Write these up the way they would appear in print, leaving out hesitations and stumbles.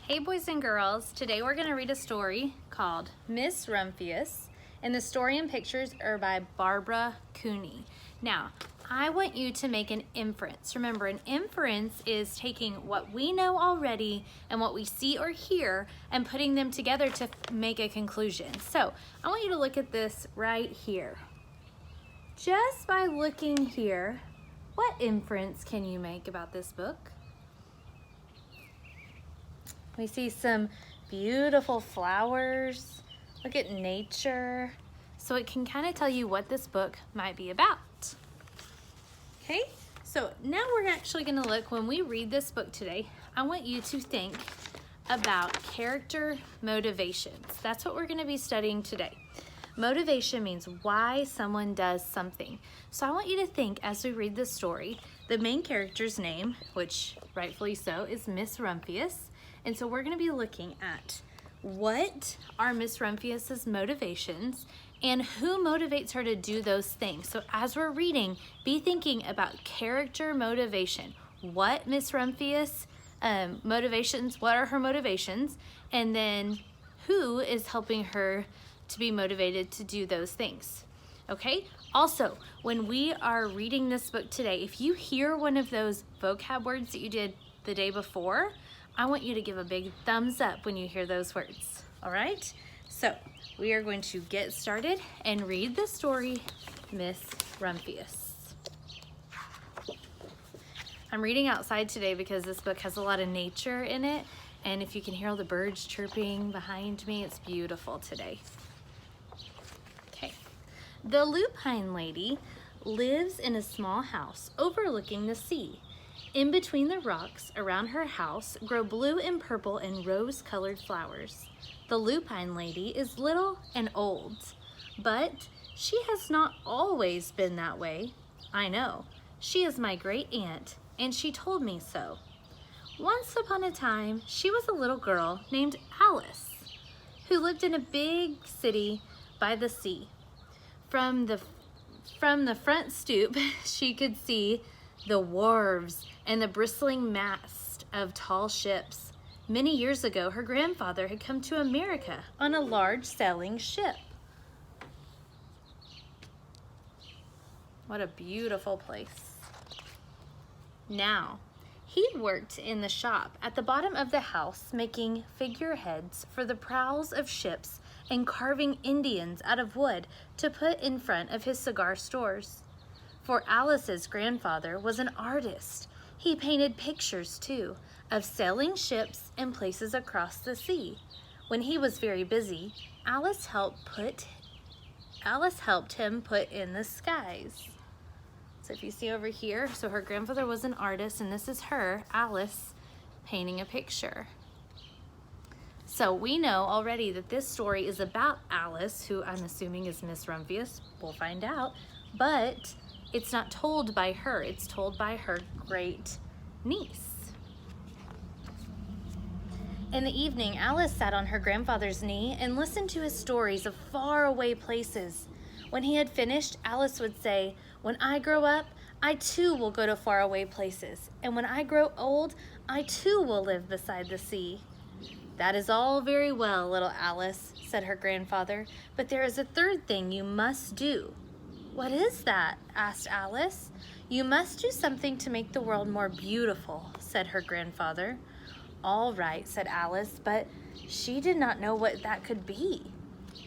Hey boys and girls, today we're going to read a story called Miss Rumphius, and the story and pictures are by Barbara Cooney. Now, I want you to make an inference. Remember, an inference is taking what we know already and what we see or hear and putting them together to make a conclusion. So, I want you to look at this right here. Just by looking here, what inference can you make about this book? We see some beautiful flowers. Look at nature. So it can kind of tell you what this book might be about. Okay, so now we're actually going to look, when we read this book today, I want you to think about character motivations. That's what we're going to be studying today. Motivation means why someone does something. So I want you to think, as we read this story, the main character's name, which rightfully so, is Miss Rumphius. And so we're going to be looking at what are Miss Rumphius's motivations and who motivates her to do those things. So as we're reading, be thinking about character motivation. What Miss Rumphius motivations, what are her motivations, and then who is helping her to be motivated to do those things. Okay? Also, when we are reading this book today, if you hear one of those vocab words that you did the day before, I want you to give a big thumbs up when you hear those words, all right? So we are going to get started and read the story, Miss Rumphius. I'm reading outside today because this book has a lot of nature in it, and if you can hear all the birds chirping behind me, it's beautiful today. Okay. The lupine lady lives in a small house overlooking the sea. In between the rocks around her house grow blue and purple and rose-colored flowers. The lupine lady is little and old, but she has not always been that way. I know. She is my great aunt, and she told me so. Once upon a time, she was a little girl named Alice, who lived in a big city by the sea. From the front stoop, she could see the wharves and the bristling mast of tall ships. Many years ago, her grandfather had come to America on a large sailing ship. What a beautiful place. Now, he worked in the shop at the bottom of the house, making figureheads for the prows of ships and carving Indians out of wood to put in front of his cigar stores. For Alice's grandfather was an artist. He painted pictures, too, of sailing ships and places across the sea. When he was very busy, Alice helped him put in the skies. So if you see over here, so her grandfather was an artist, and this is her, Alice, painting a picture. So we know already that this story is about Alice, who I'm assuming is Miss Rumphius. We'll find out. But it's not told by her, it's told by her great niece. In the evening, Alice sat on her grandfather's knee and listened to his stories of faraway places. When he had finished, Alice would say, "When I grow up, I too will go to faraway places. And when I grow old, I too will live beside the sea." "That is all very well, little Alice," said her grandfather, "but there is a third thing you must do." "What is that?" asked Alice. "You must do something to make the world more beautiful," said her grandfather. "All right," said Alice, but she did not know what that could be.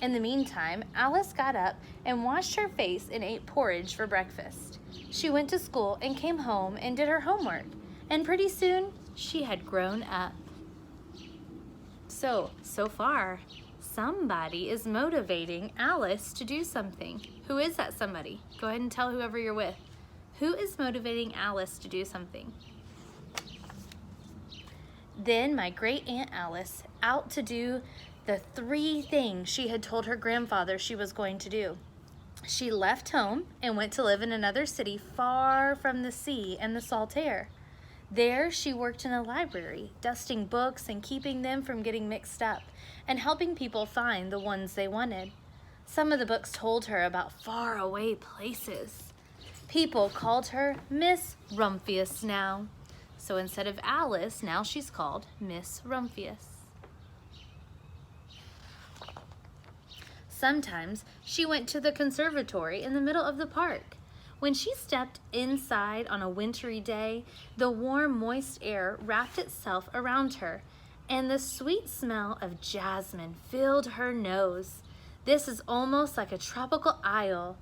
In the meantime, Alice got up and washed her face and ate porridge for breakfast. She went to school and came home and did her homework, and pretty soon she had grown up. So far, somebody is motivating Alice to do something. Who is that somebody? Go ahead and tell whoever you're with. Who is motivating Alice to do something? Then my great aunt Alice, out to do the 3 things she had told her grandfather she was going to do. She left home and went to live in another city far from the sea and the salt air. There she worked in a library, dusting books and keeping them from getting mixed up, and helping people find the ones they wanted. Some of the books told her about faraway places. People called her Miss Rumphius now. So instead of Alice, now she's called Miss Rumphius. Sometimes she went to the conservatory in the middle of the park. When she stepped inside on a wintry day, the warm, moist air wrapped itself around her, and the sweet smell of jasmine filled her nose. "This is almost like a tropical isle,"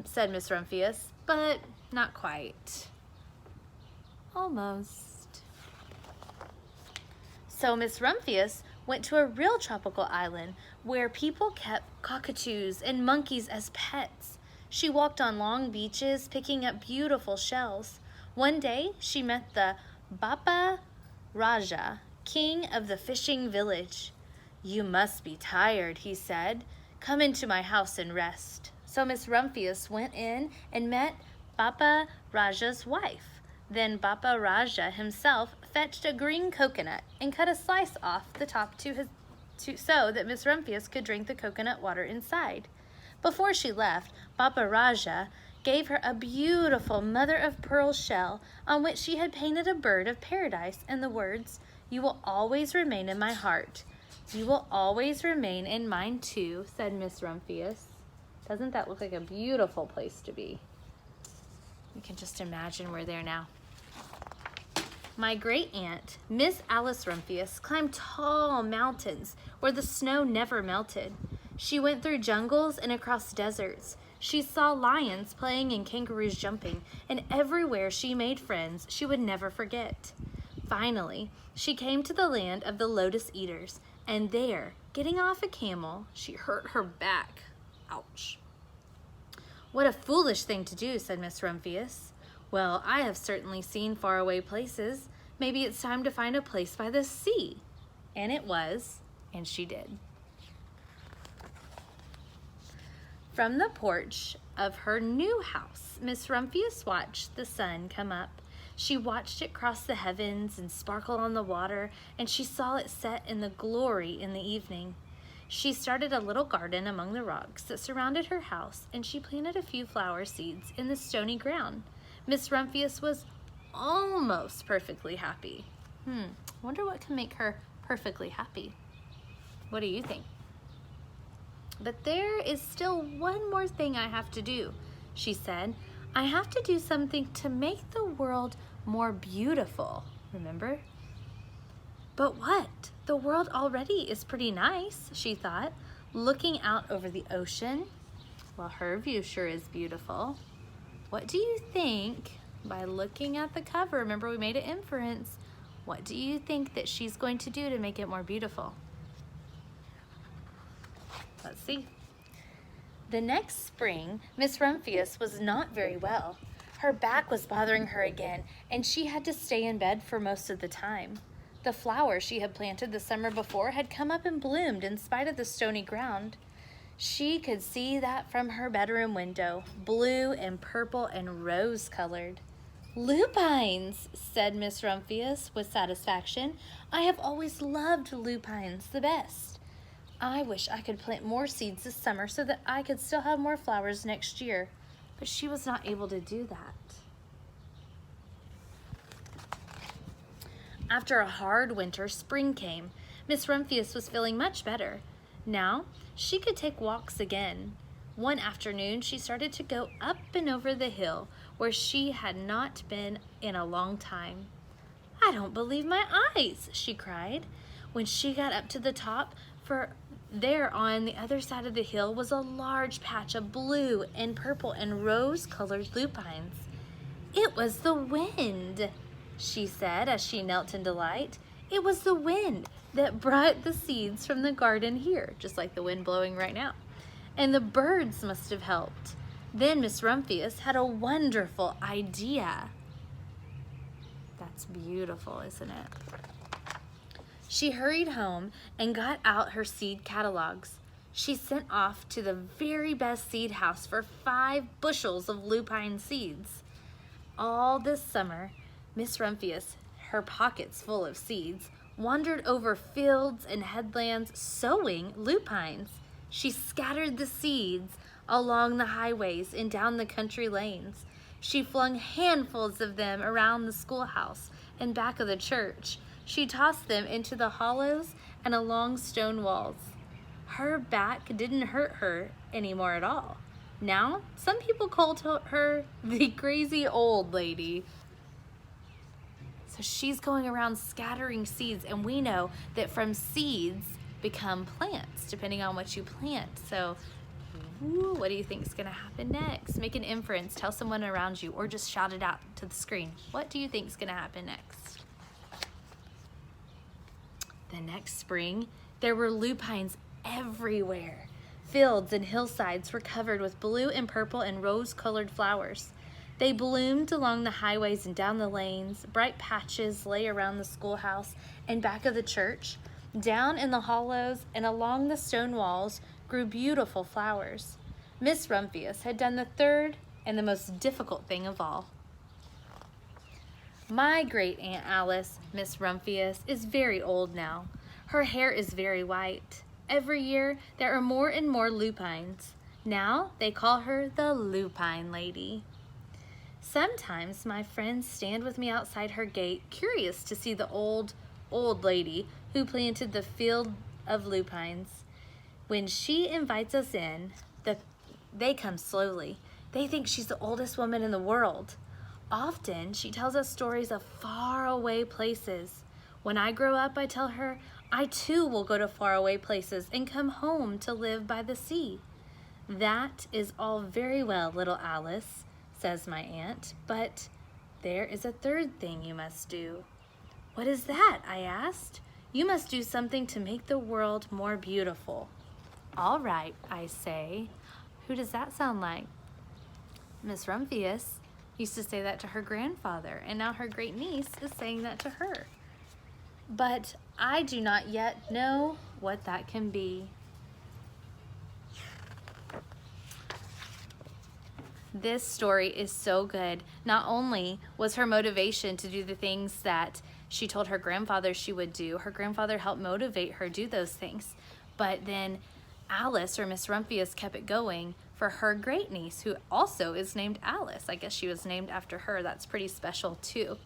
said Miss Rumphius, "but not quite." Almost. So Miss Rumphius went to a real tropical island where people kept cockatoos and monkeys as pets. She walked on long beaches, picking up beautiful shells. One day, she met the Bapa Raja, king of the fishing village. "You must be tired," he said. "Come into my house and rest." So Miss Rumphius went in and met Bapa Raja's wife. Then Bapa Raja himself fetched a green coconut and cut a slice off the top so that Miss Rumphius could drink the coconut water inside. Before she left, Bapa Raja gave her a beautiful mother-of-pearl shell on which she had painted a bird of paradise and the words, "You will always remain in my heart." "You will always remain in mine too," said Miss Rumphius. Doesn't that look like a beautiful place to be? You can just imagine we're there now. My great-aunt, Miss Alice Rumphius, climbed tall mountains where the snow never melted. She went through jungles and across deserts. She saw lions playing and kangaroos jumping, and everywhere she made friends she would never forget. Finally, she came to the land of the lotus eaters, and there, getting off a camel, she hurt her back. Ouch. "What a foolish thing to do," said Miss Rumphius. "Well, I have certainly seen faraway places. Maybe it's time to find a place by the sea." And it was, and she did. From the porch of her new house, Miss Rumphius watched the sun come up. She watched it cross the heavens and sparkle on the water, and she saw it set in the glory in the evening. She started a little garden among the rocks that surrounded her house, and she planted a few flower seeds in the stony ground. Miss Rumphius was almost perfectly happy. I wonder what can make her perfectly happy. What do you think? "But there is still one more thing I have to do," she said. "I have to do something to make the world more beautiful, remember?" "But what? The world already is pretty nice," she thought, looking out over the ocean. Well, her view sure is beautiful. What do you think, by looking at the cover, remember we made an inference, what do you think that she's going to do to make it more beautiful? Let's see. The next spring, Miss Rumphius was not very well. Her back was bothering her again, and she had to stay in bed for most of the time. The flowers she had planted the summer before had come up and bloomed in spite of the stony ground. She could see that from her bedroom window, blue and purple and rose-colored. "Lupines," said Miss Rumphius with satisfaction. "I have always loved lupines the best. I wish I could plant more seeds this summer so that I could still have more flowers next year." But she was not able to do that. After a hard winter, spring came. Miss Rumphius was feeling much better. Now she could take walks again. One afternoon, she started to go up and over the hill where she had not been in a long time. "I don't believe my eyes," she cried. When she got up to the top, for there on the other side of the hill was a large patch of blue and purple and rose-colored lupines. "It was the wind," she said as she knelt in delight. "It was the wind that brought the seeds from the garden here," just like the wind blowing right now. "And the birds must have helped." Then Miss Rumphius had a wonderful idea. That's beautiful, isn't it? She hurried home and got out her seed catalogs. She sent off to the very best seed house for 5 bushels of lupine seeds. All this summer, Miss Rumphius, her pockets full of seeds, wandered over fields and headlands sowing lupines. She scattered the seeds along the highways and down the country lanes. She flung handfuls of them around the schoolhouse and back of the church. She tossed them into the hollows and along stone walls. Her back didn't hurt her anymore at all. Now, some people called her the crazy old lady. So she's going around scattering seeds, and we know that from seeds become plants, depending on what you plant. So, what do you think is going to happen next? Make an inference, tell someone around you, or just shout it out to the screen. What do you think is going to happen next? The next spring, there were lupines everywhere. Fields and hillsides were covered with blue and purple and rose-colored flowers. They bloomed along the highways and down the lanes. Bright patches lay around the schoolhouse and back of the church. Down in the hollows and along the stone walls grew beautiful flowers. Miss Rumphius had done the third and the most difficult thing of all. My great Aunt Alice, Miss Rumphius, is very old now. Her hair is very white. Every year, there are more and more lupines. Now, they call her the Lupine Lady. Sometimes my friends stand with me outside her gate, curious to see the old lady who planted the field of lupines. When she invites us in, they come slowly. They think she's the oldest woman in the world. Often, she tells us stories of faraway places. When I grow up, I tell her, I too will go to faraway places and come home to live by the sea. That is all very well, little Alice, says my aunt, but there is a third thing you must do. What is that? I asked. You must do something to make the world more beautiful. All right, I say. Who does that sound like? Miss Rumphius used to say that to her grandfather, and now her great niece is saying that to her. But I do not yet know what that can be. This story is so good. Not only was her motivation to do the things that she told her grandfather she would do, her grandfather helped motivate her do those things, but then Alice, or Miss Rumphius, kept it going for her great niece, who also is named Alice. I guess she was named after her. That's pretty special too.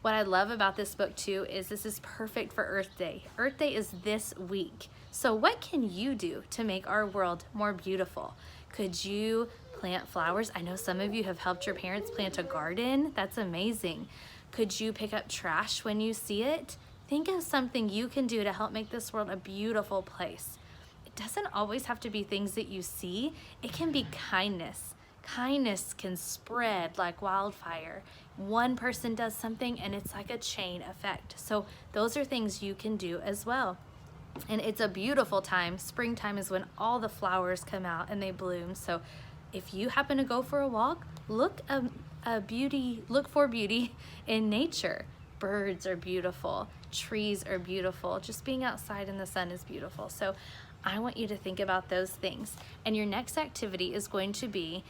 What I love about this book too is this is perfect for Earth Day. Earth Day is this week. So what can you do to make our world more beautiful? Could you plant flowers? I know some of you have helped your parents plant a garden. That's amazing. Could you pick up trash when you see it? Think of something you can do to help make this world a beautiful place. It doesn't always have to be things that you see. It can be kindness. Kindness can spread like wildfire. One person does something and it's like a chain effect. So those are things you can do as well. And it's a beautiful time. Springtime is when all the flowers come out and they bloom. So if you happen to go for a walk, look for beauty in nature. Birds are beautiful. Trees are beautiful. Just being outside in the sun is beautiful. So I want you to think about those things. And your next activity is going to be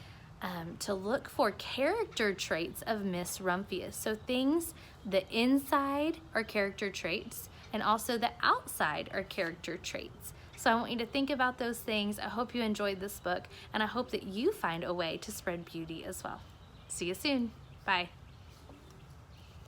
to look for character traits of Miss Rumphius. So things, the inside are character traits, and also the outside are character traits. So I want you to think about those things. I hope you enjoyed this book, and I hope that you find a way to spread beauty as well. See you soon. Bye.